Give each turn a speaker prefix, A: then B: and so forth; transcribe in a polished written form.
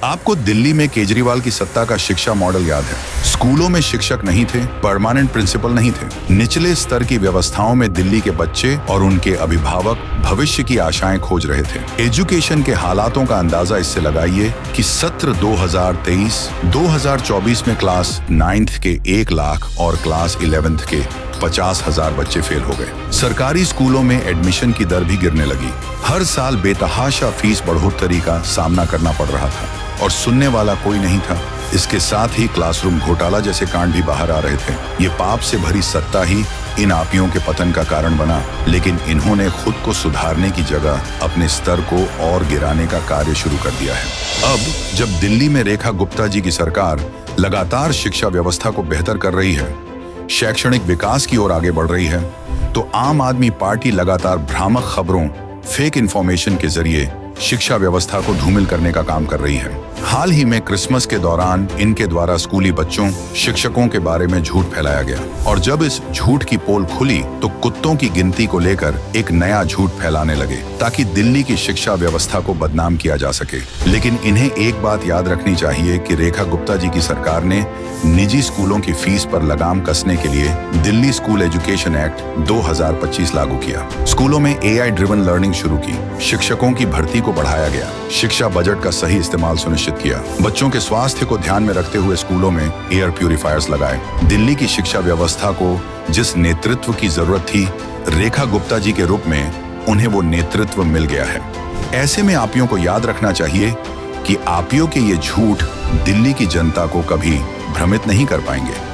A: आपको दिल्ली में केजरीवाल की सत्ता का शिक्षा मॉडल याद है। स्कूलों में शिक्षक नहीं थे, परमानेंट प्रिंसिपल नहीं थे। निचले स्तर की व्यवस्थाओं में दिल्ली के बच्चे और उनके अभिभावक भविष्य की आशाएं खोज रहे थे। एजुकेशन के हालातों का अंदाजा इससे लगाइए कि सत्र 2023-2024 में क्लास 9th के 1 लाख और क्लास 11th के 50,000 बच्चे फेल हो गए। सरकारी स्कूलों में एडमिशन की दर भी गिरने लगी। हर साल बेतहाशा फीस बढ़ोतरी का सामना करना पड़ रहा था और सुनने वाला कोई नहीं था। इसके साथ ही क्लासरूम घोटाला जैसे कांड भी बाहर आ रहे थे। ये पाप से भरी सत्ता ही इन आपियों के पतन का कारण बना, लेकिन इन्होंने खुद को सुधारने की जगह अपने स्तर को और गिराने का कार्य शुरू कर दिया है। अब जब दिल्ली में रेखा गुप्ता जी की सरकार लगातार शिक्षा व्यवस्था को बेहतर कर रही है, शैक्षणिक विकास की ओर आगे बढ़ रही है, तो आम आदमी पार्टी लगातार भ्रामक खबरों, फेक इंफॉर्मेशन के जरिए शिक्षा व्यवस्था को धूमिल करने का काम कर रही है। हाल ही में क्रिसमस के दौरान इनके द्वारा स्कूली बच्चों, शिक्षकों के बारे में झूठ फैलाया गया और जब इस झूठ की पोल खुली तो कुत्तों की गिनती को लेकर एक नया झूठ फैलाने लगे ताकि दिल्ली की शिक्षा व्यवस्था को बदनाम किया जा सके। लेकिन इन्हें एक बात याद रखनी चाहिए कि रेखा गुप्ता जी की सरकार ने निजी स्कूलों की फीस पर लगाम कसने के लिए दिल्ली स्कूल एजुकेशन एक्ट 2025 लागू किया। स्कूलों में AI ड्रिवन लर्निंग शुरू की, शिक्षकों की भर्ती को बढ़ाया गया, शिक्षा बजट का सही इस्तेमाल सुनिश्चित किया, बच्चों के स्वास्थ्य को ध्यान में रखते हुए स्कूलों में एयर प्यूरिफायर्स लगाए। दिल्ली की शिक्षा व्यवस्था को जिस नेतृत्व की जरूरत थी, रेखा गुप्ता जी के रूप में उन्हें वो नेतृत्व मिल गया है। ऐसे में आपियों को याद रखना चाहिए कि आपियों के ये झूठ दिल्ली की जनता को कभी भ्रमित नहीं कर पाएंगे।